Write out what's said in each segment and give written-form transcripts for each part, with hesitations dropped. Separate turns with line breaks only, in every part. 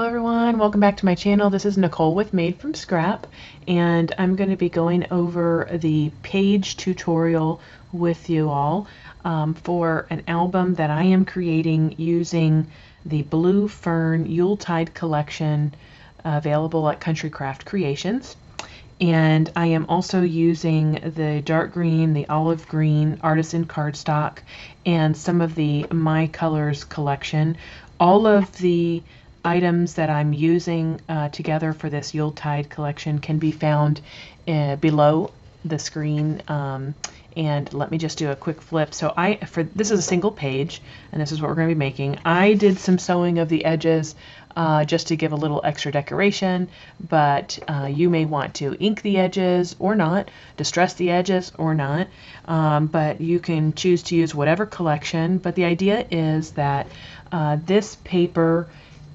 Hello everyone, welcome back to my channel. This is Nicole with Made from Scrap, and I'm going to be going over the page tutorial with you all for an album that I am creating using the Blue Fern Yuletide collection available at Country Craft Creations. And I am also using the dark green, the olive green artisan cardstock, and some of the My Colors collection. All of the items that I'm using together for this Yuletide collection can be found below the screen. And let me just do a quick flip. So this is a single page, and this is what we're going to be making. I did some sewing of the edges just to give a little extra decoration, but you may want to ink the edges or not, distress the edges or not, but you can choose to use whatever collection. But the idea is that this paper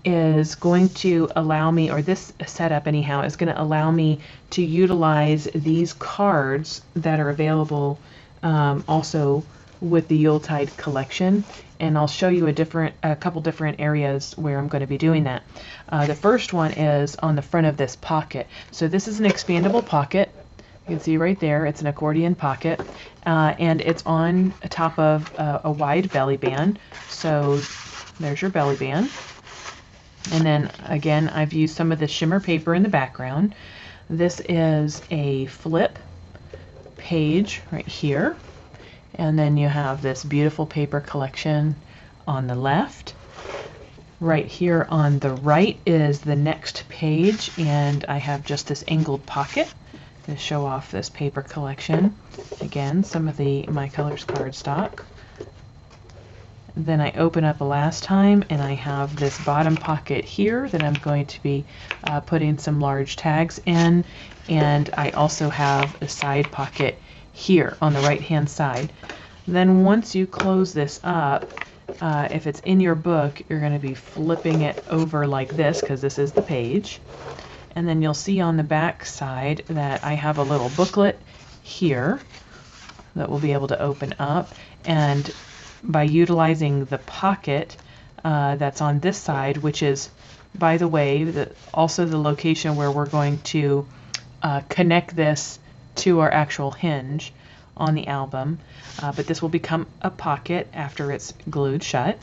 is going to allow me, or this setup anyhow, is going to allow me to utilize these cards that are available also with the Yuletide collection. And I'll show you a couple different areas where I'm going to be doing that. The first one is on the front of this pocket. So this is an expandable pocket. You can see right there, it's an accordion pocket, and it's on top of a wide belly band. So there's your belly band. And then again, I've used some of the shimmer paper in the background. This is a flip page right here. And then you have this beautiful paper collection on the left. Right here on the right is the next page, and I have just this angled pocket to show off this paper collection. Again, some of the My Colors cardstock. Then I open up a last time, and I have this bottom pocket here that I'm going to be putting some large tags in, and I also have a side pocket here on the right hand side. Then once you close this up, if it's in your book, you're going to be flipping it over like this, because this is the page. And then you'll see on the back side that I have a little booklet here that we'll be able to open up, and by utilizing the pocket that's on this side, which is, by the way, also the location where we're going to connect this to our actual hinge on the album, but this will become a pocket after it's glued shut.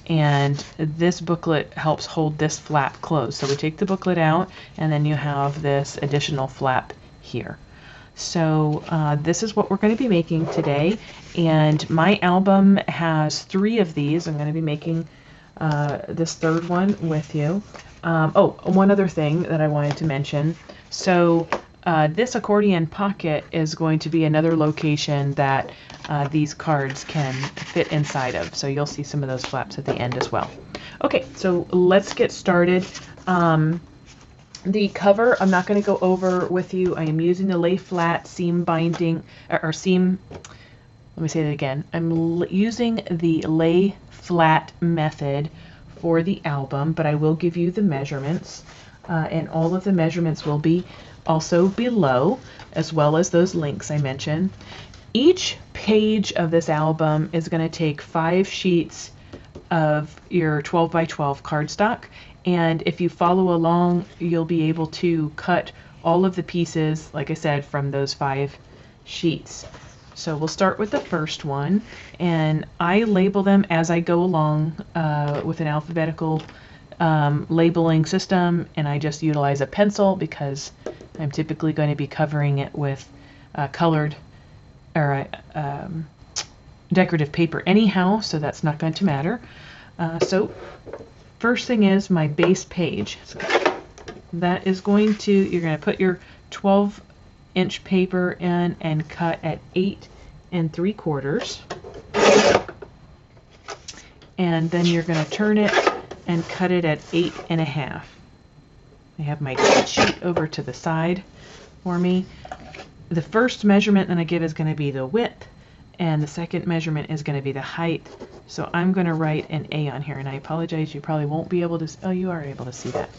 And this booklet helps hold this flap closed. So we take the booklet out, and then you have this additional flap here. So this is what we're going to be making today, and my album has 3 of these. I'm going to be making this third one with you. Oh, one other thing that I wanted to mention. So this accordion pocket is going to be another location that these cards can fit inside of. So you'll see some of those flaps at the end as well. Okay, so let's get started. The cover, I'm not going to go over with you. I am using the lay flat seam binding, or seam, let me say that again. I'm using the lay flat method for the album, but I will give you the measurements, and all of the measurements will be also below, as well as those links I mentioned. Each page of this album is going to take 5 sheets of your 12 by 12 cardstock. And if you follow along, you'll be able to cut all of the pieces, like I said, from those 5 sheets. So we'll start with the first one, and I label them as I go along with an alphabetical labeling system, and I just utilize a pencil because I'm typically going to be covering it with colored or decorative paper anyhow, so that's not going to matter. So first thing is my base page. So that is you're going to put your 12-inch paper in and cut at 8 3/4. And then you're going to turn it and cut it at 8 1/2. I have my cheat sheet over to the side for me. The first measurement that I give is going to be the width, and the second measurement is going to be the height. So I'm going to write an A on here, and I apologize, you probably won't be able to, oh, you are able to see that.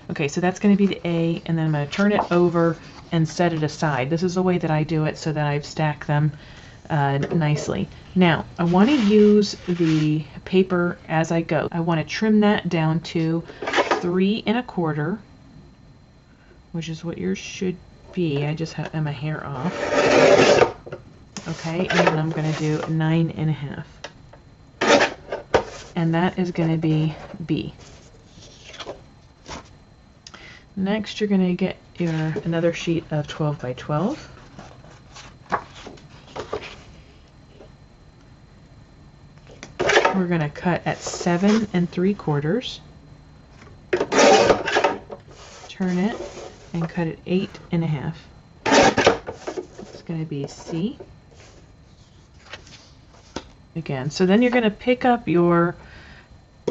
Okay, so that's going to be the A, and then I'm going to turn it over and set it aside. This is the way that I do it, so that I've stacked them nicely. Now, I want to use the paper as I go. I want to trim that down to 3 1/4, which is what yours should be. I just have my hair off. Okay, and then I'm going to do 9 1/2. And that is going to be B. Next, you're going to get another sheet of 12 by 12. We're going to cut at 7 3/4. Turn it and cut at 8 1/2. It's going to be C. Again, so then you're going to pick up your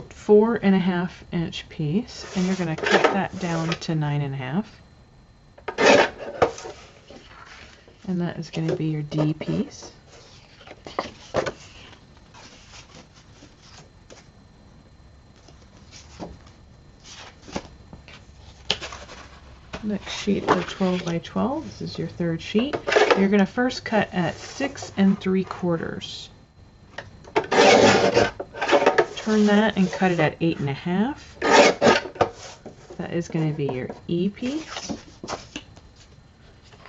4 1/2 inch piece and you're going to cut that down to 9 1/2. And that is going to be your D piece. Next sheet of 12 by 12, this is your third sheet. You're going to first cut at 6 3/4. Turn that and cut it at 8 1/2. That is going to be your E piece.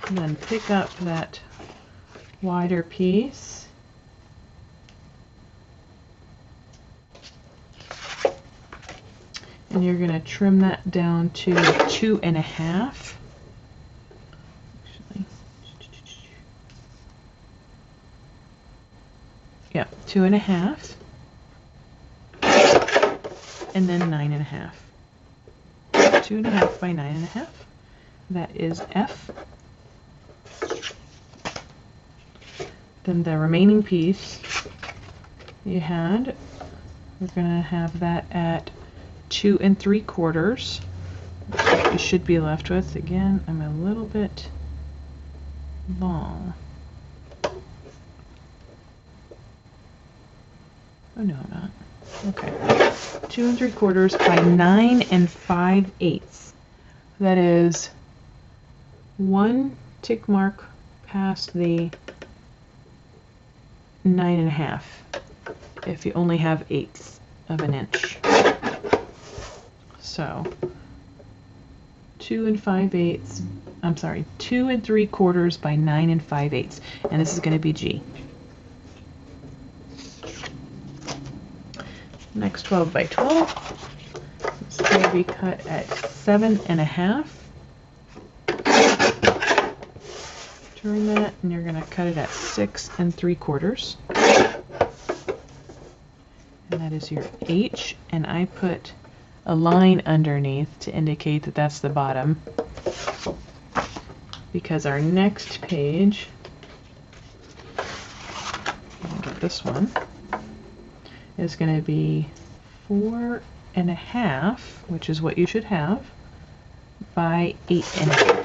And then pick up that wider piece. And you're going to trim that down to 2 1/2. Actually, yeah, 2 1/2. And then 9 1/2. 2 1/2 by 9 1/2. That is F. Then the remaining piece you had, we're going to have that at 2 3/4. You should be left with. Again, I'm a little bit long. Oh no, I'm not. Okay. 2 3/4 by 9 5/8. That is 1 tick mark past the 9 1/2 if you only have 1/8 of an inch. So 2 5/8, I'm sorry, 2 3/4 by 9 5/8, and this is going to be G. Next 12 by 12, it's going to be cut at 7 1/2. Turn that, and you're going to cut it at 6 3/4. And that is your H, and I put a line underneath to indicate that that's the bottom, because our next page, I'll get this one, is going to be 4 1/2, which is what you should have, by 8 1/2.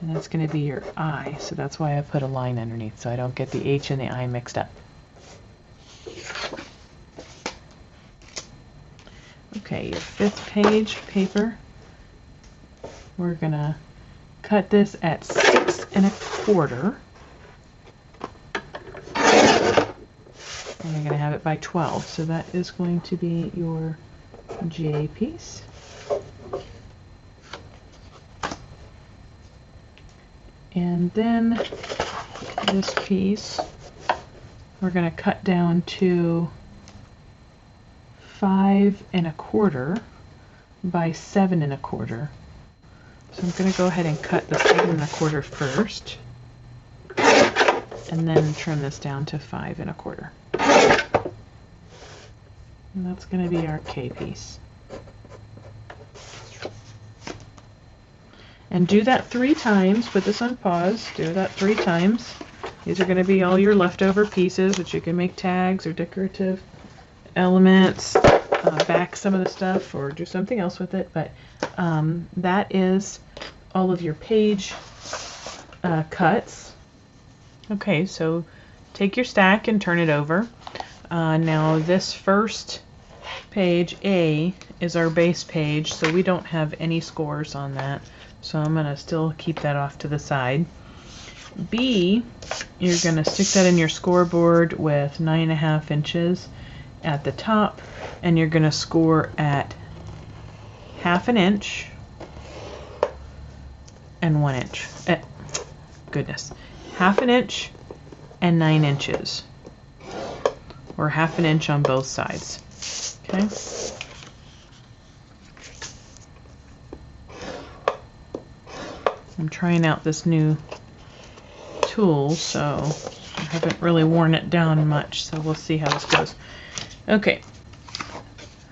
And that's going to be your I, so that's why I put a line underneath, so I don't get the H and the I mixed up. Okay, your 5th page paper, we're going to cut this at 6 1/4. And you're going to have it by 12, so that is going to be your J piece. And then this piece, we're going to cut down to 5 1/4 by 7 1/4. So I'm going to go ahead and cut the 7 1/4 first, and then trim this down to 5 1/4. And that's going to be our K piece. And do that 3 times. Put this on pause. Do that 3 times. These are going to be all your leftover pieces, which you can make tags or decorative elements, back some of the stuff, or do something else with it. But that is all of your page cuts. Okay, so take your stack and turn it over. Now this first page, A, is our base page, so we don't have any scores on that. So I'm going to still keep that off to the side. B, you're going to stick that in your scoreboard with 9 1/2 inches, at the top, and you're going to score at 1/2 inch and 1 inch. Goodness, 1/2 inch and 9 inches, or 1/2 inch on both sides. Okay. I'm trying out this new tool, so I haven't really worn it down much, so we'll see how this goes. Okay,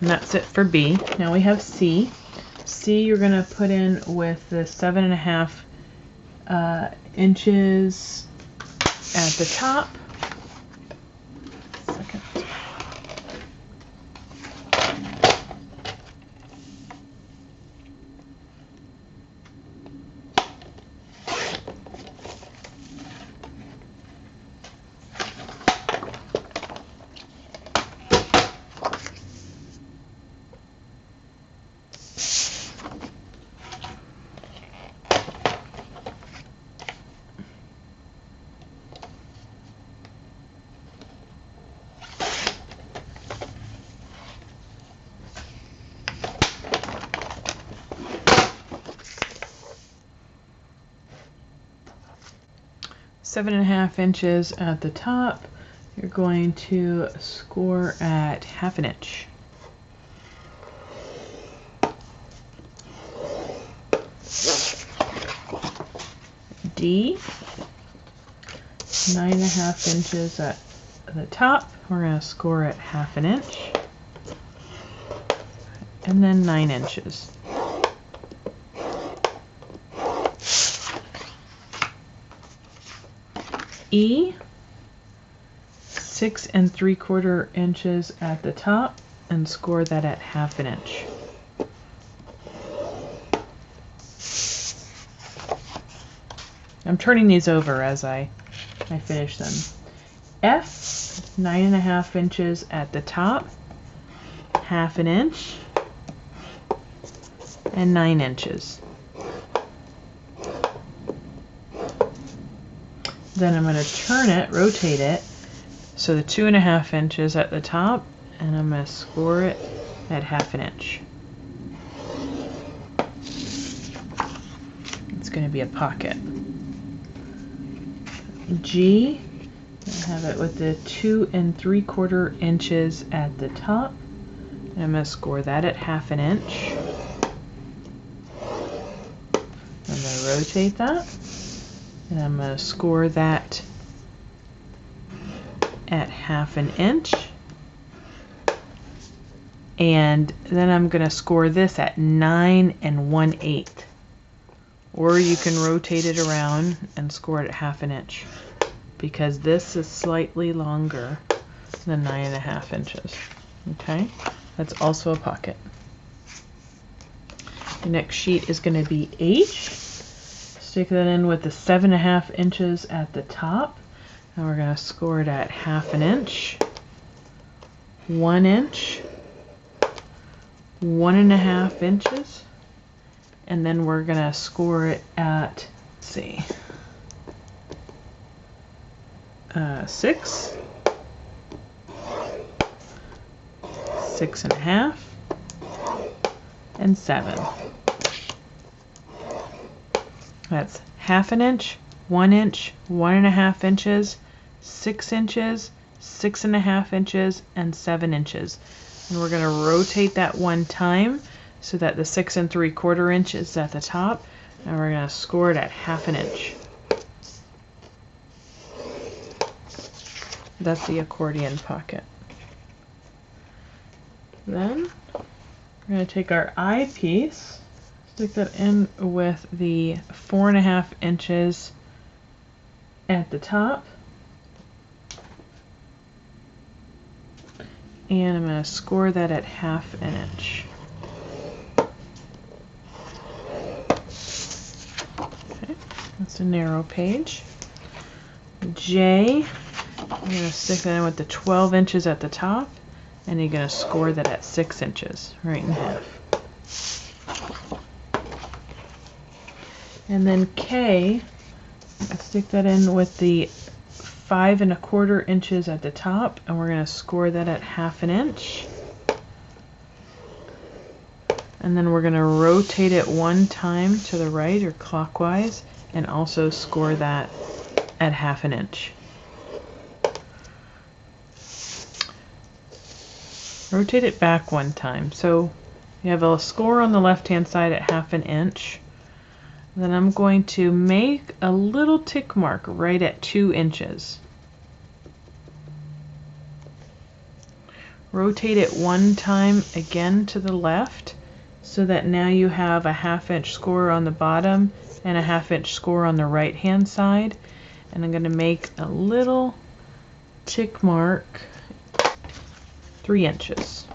and that's it for B. Now we have C. C you're going to put in with the 7.5 inches at the top. Second. Seven and a half inches at the top, you're going to score at 1/2 inch. D, 9.5 inches at the top, we're going to score at 1/2 inch, and then 9 inches. E, 6 3/4 inches at the top, and score that at 1/2 inch. I'm turning these over as I finish them. F, 9.5 inches at the top, 1/2 inch, and 9 inches. Then I'm going to turn it, rotate it, so the 2.5 inches at the top, and I'm going to score it at 1/2 inch. It's going to be a pocket. G, I have it with the 2 3/4 inches at the top, and I'm going to score that at 1/2 inch. I'm going to rotate that. And I'm going to score that at 1/2 inch. And then I'm going to score this at 9 1/8. Or you can rotate it around and score it at 1/2 inch, because this is slightly longer than 9.5 inches. Okay, that's also a pocket. The next sheet is going to be H. Stick that in with the 7.5 inches at the top, and we're going to score it at 1/2 inch, 1 inch, 1.5 inches, and then we're going to score it at, let's see, 6, 6.5, and 7. That's 1/2 inch, 1 inch, 1.5 inches, 6 inches, 6.5 inches, and 7 inches. And we're going to rotate that one time so that the 6 3/4 inch is at the top, and we're going to score it at 1/2 inch. That's the accordion pocket. Then we're going to take our eye piece, stick that in with the 4.5 inches at the top, and I'm going to score that at 1/2 inch. Okay, that's a narrow page. J, I'm going to stick that in with the 12 inches at the top, and you're going to score that at 6 inches, right in half. And then K, stick that in with the 5 1/4 inches at the top, and we're going to score that at 1/2 inch. And then we're going to rotate it one time to the right or clockwise and also score that at 1/2 inch. Rotate it back one time. So you have a score on the left hand side at 1/2 inch. Then I'm going to make a little tick mark right at 2 inches. Rotate it one time again to the left so that now you have a 1/2 inch score on the bottom and a 1/2 inch score on the right hand side. And I'm going to make a little tick mark 3 inches.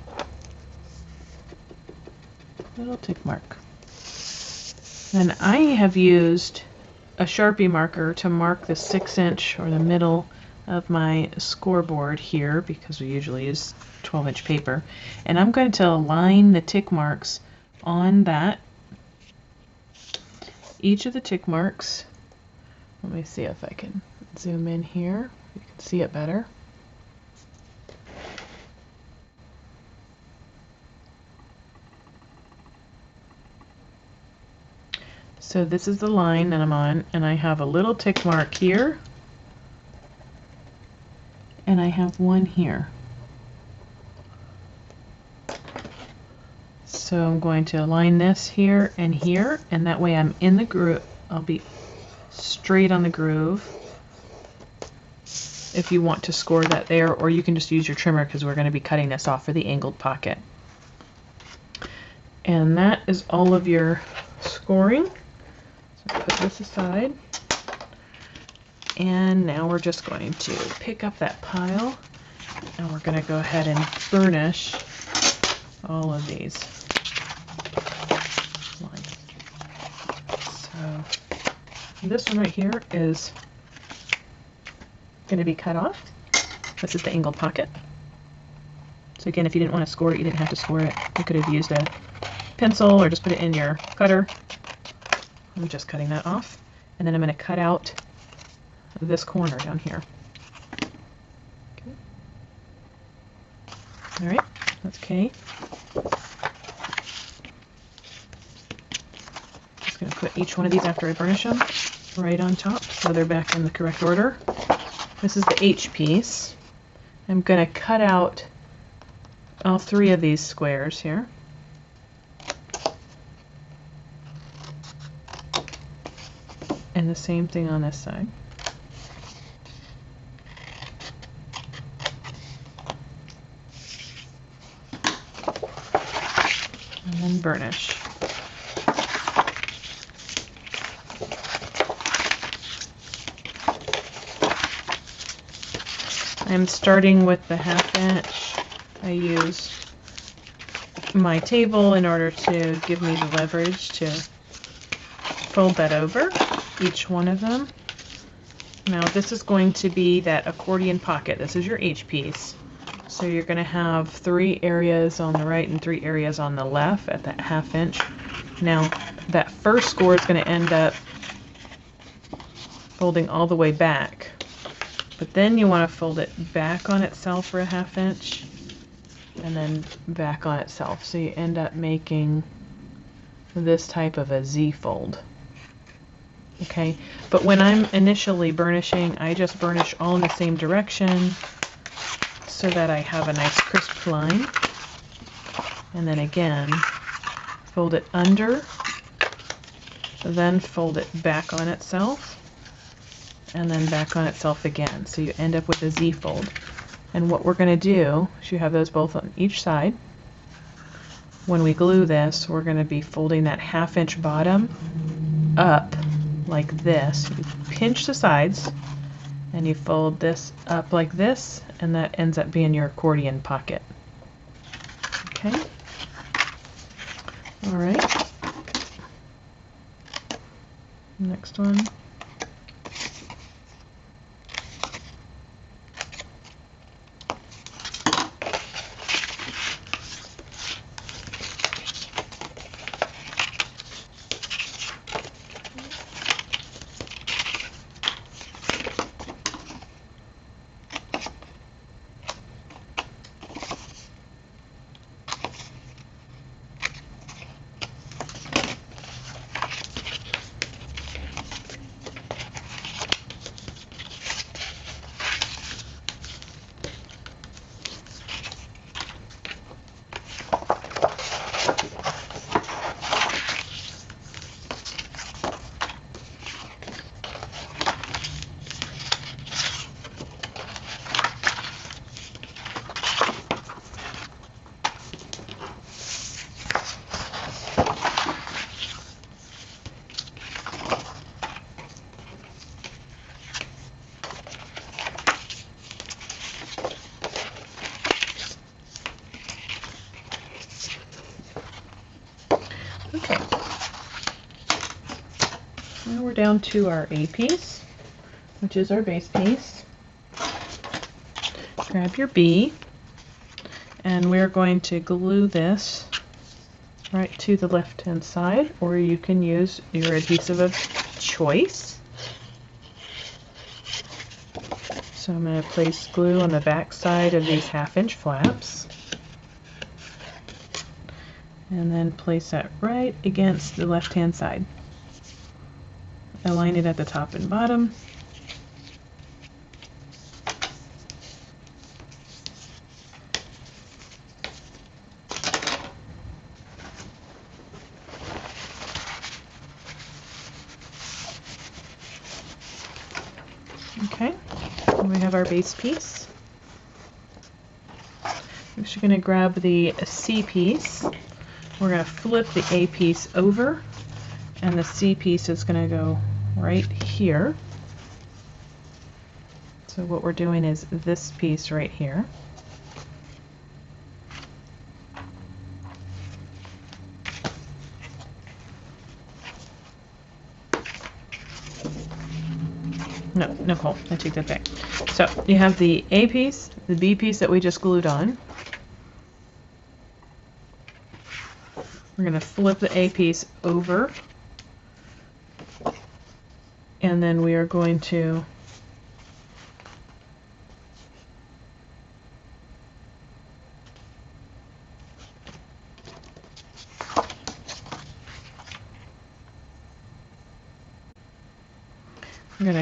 Little tick mark. And I have used a Sharpie marker to mark the 6 inch or the middle of my scoreboard here because we usually use 12-inch paper. And I'm going to align the tick marks on that. Each of the tick marks, let me see if I can zoom in here. You can see it better. So this is the line that I'm on, and I have a little tick mark here, and I have one here. So I'm going to align this here, and that way I'm in the groove. I'll be straight on the groove if you want to score that there, or you can just use your trimmer because we're going to be cutting this off for the angled pocket. And that is all of your scoring. So put this aside. And now we're just going to pick up that pile and we're going to go ahead and burnish all of these lines. So this one right here is going to be cut off. This is the angled pocket. So again, if you didn't want to score it, you didn't have to score it. You could have used a pencil or just put it in your cutter. I'm just cutting that off. And then I'm going to cut out this corner down here. Okay. All right, that's okay. Just going to put each one of these after I burnish them right on top so they're back in the correct order. This is the H piece. I'm going to cut out all 3 of these squares here. And the same thing on this side. And then burnish. I'm starting with the 1/2 inch. I use my table in order to give me the leverage to fold that over, each one of them. Now this is going to be that accordion pocket. This is your H piece. So you're going to have 3 areas on the right and 3 areas on the left at that 1/2 inch. Now that first score is going to end up folding all the way back. But then you want to fold it back on itself for a 1/2 inch and then back on itself. So you end up making this type of a Z fold. Okay, but when I'm initially burnishing, I just burnish all in the same direction so that I have a nice crisp line. And then again, fold it under, then fold it back on itself, and then back on itself again. So you end up with a Z fold. And what we're going to do is you have those both on each side. When we glue this, we're going to be folding that 1/2 inch bottom up like this. You pinch the sides and you fold this up like this, and that ends up being your accordion pocket. Okay. All right. Next one. Okay. Now we're down to our A piece, which is our base piece. Grab your B, and we're going to glue this right to the left-hand side, or you can use your adhesive of choice. So I'm going to place glue on the back side of these 1/2-inch flaps, and then place that right against the left-hand side. Align it at the top and bottom. Okay, and we have our base piece. We're just going to grab the C piece. We're going to flip the A piece over, and the C piece is going to go right here. So what we're doing is this piece right here. No, Nicole, I take that back. So you have the A piece, the B piece that we just glued on. We're going to flip the A piece over, and then we are going to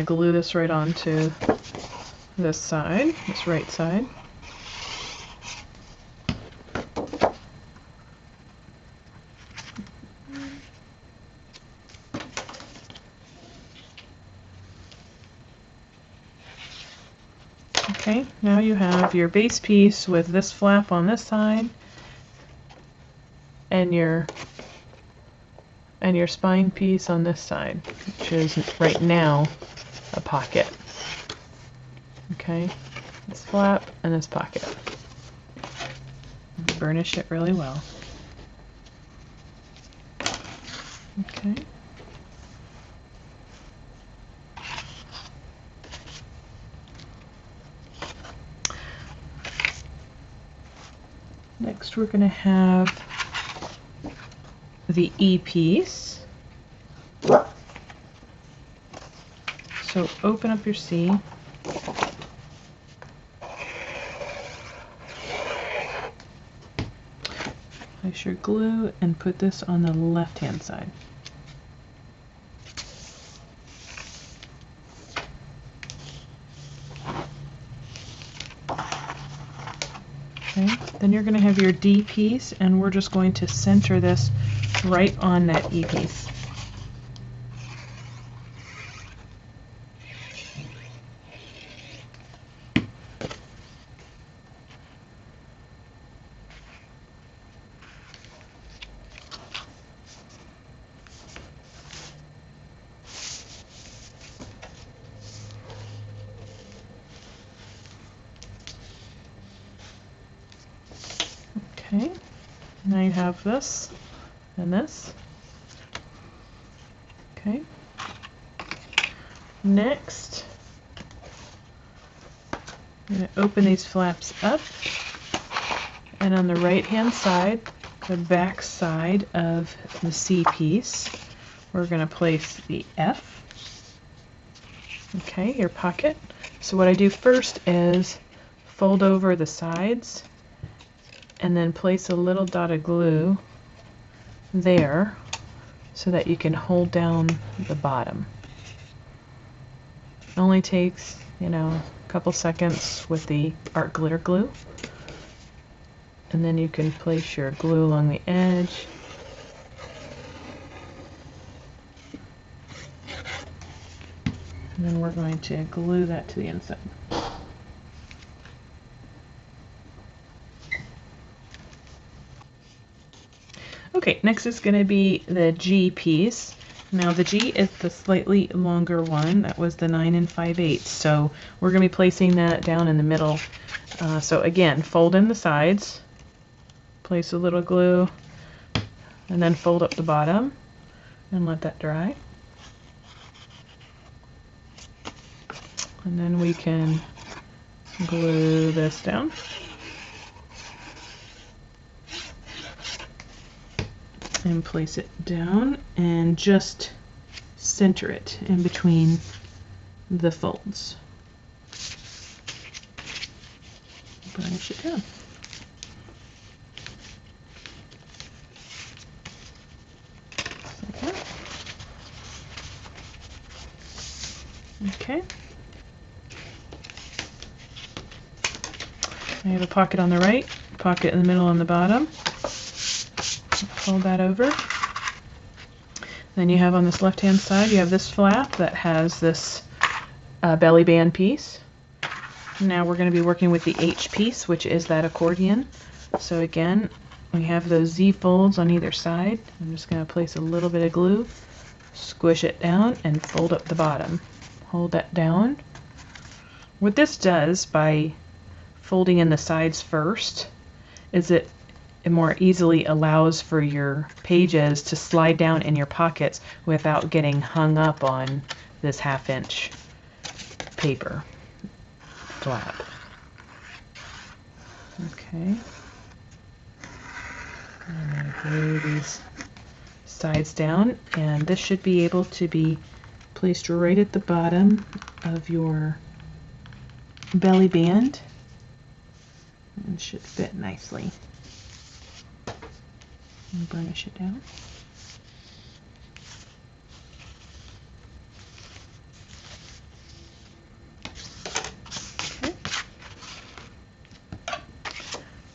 glue this right onto this side, this right side. Okay, now you have your base piece with this flap on this side and your spine piece on this side, which is right now a pocket. Okay, this flap and this pocket. Burnish it really well. Okay. Next we're going to have the E piece. So open up your C. Place your glue and put this on the left-hand side. Okay, then you're going to have your D piece, and we're just going to center this right on that E piece. Okay, now you have this and this. Okay, next I'm going to open these flaps up, and on the right hand side, the back side of the C piece, we're going to place the F. Okay, your pocket. So what I do first is fold over the sides and then place a little dot of glue there so that you can hold down the bottom. It only takes, a couple seconds with the art glitter glue. And then you can place your glue along the edge. And then we're going to glue that to the inside. Okay, next is going to be the G piece. Now the G is the slightly longer one. That was the 9 5/8. So we're going to be placing that down in the middle. So again, fold in the sides, place a little glue, and then fold up the bottom and let that dry. And then we can glue this down. And place it down and just center it in between the folds. Burnish it down. Like that. Okay. I have a pocket on the right, pocket in the middle on the bottom. Fold that over. Then you have on this left hand side, you have this flap that has this belly band piece. Now we're going to be working with the H piece, which is that accordion. So again, we have those Z folds on either side. I'm just going to place a little bit of glue, squish it down, and fold up the bottom. Hold that down. What this does by folding in the sides first is it more easily allows for your pages to slide down in your pockets without getting hung up on this 1/2 inch paper flap. Okay. I'm going to glue these sides down, and this should be able to be placed right at the bottom of your belly band and should fit nicely. And burnish it down. Okay.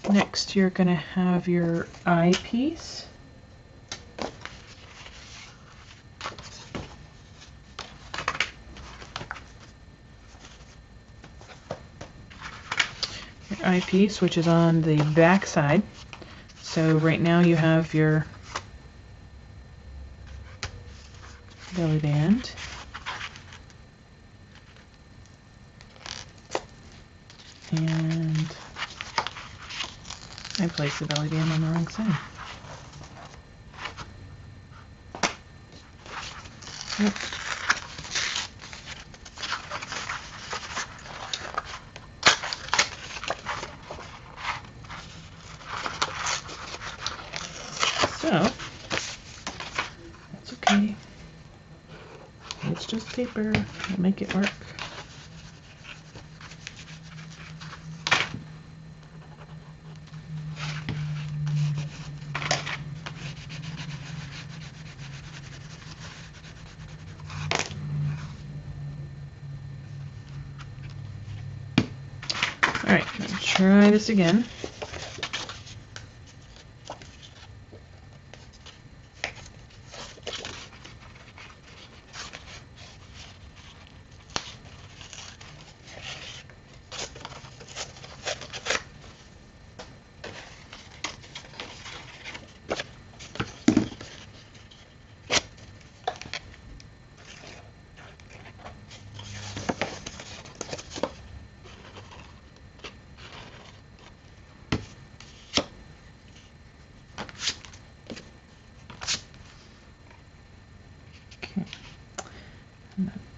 Next, you're going to have your eye piece. Your eye piece, which is on the back side. So right now you have your belly band. And I placed the belly band on the wrong side. Yep. So, that's okay. It's just paper. We'll make it work. Alright, let's try this again.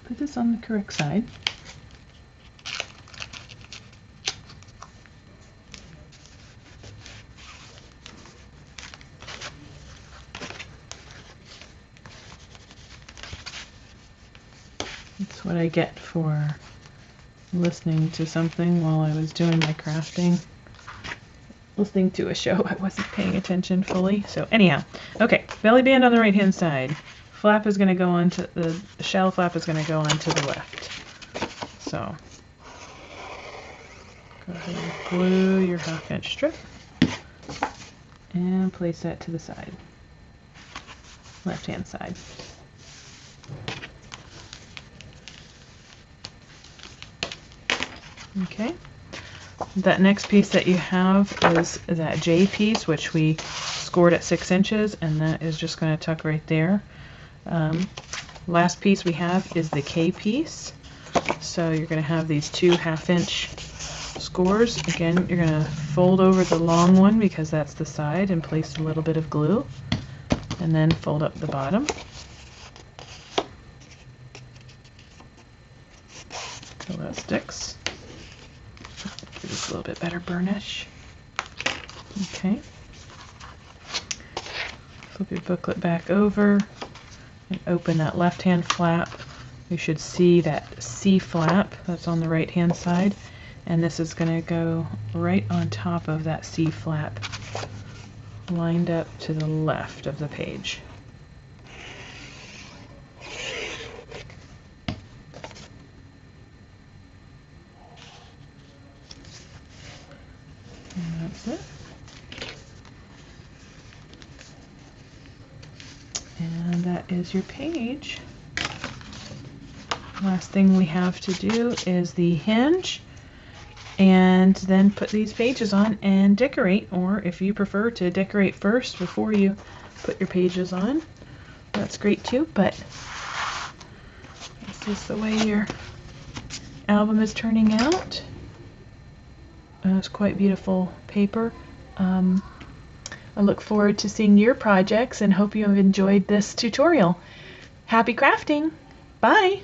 Put this on the correct side. That's what I get for listening to something while I was doing my crafting. Listening to a show, I wasn't paying attention fully. So anyhow, okay, belly band on the right hand side. Flap is going to go on to the shell flap is going to go on to the left. So go ahead and glue your 1/2 inch strip and place that to the side, left hand side. Okay. That next piece that you have is that J piece, which we scored at 6 inches, and that is just going to tuck right there. Last piece we have is the K piece. So you're going to have these 2 1/2 inch scores. Again, you're going to fold over the long one because that's the side and place a little bit of glue. and then fold up the bottom. So that sticks. Give this a little bit better burnish. Okay. Flip your booklet back over and open that left-hand flap. You should see that C flap that's on the right-hand side, and this is going to go right on top of that C flap, lined up to the left of the page. And that's it. And that is your page. Last thing we have to do is the hinge, and then put these pages on and decorate, or if you prefer to decorate first before you put your pages on, that's great too. But this is the way your album is turning out. It's quite beautiful paper. I look forward to seeing your projects and hope you have enjoyed this tutorial. Happy crafting! Bye!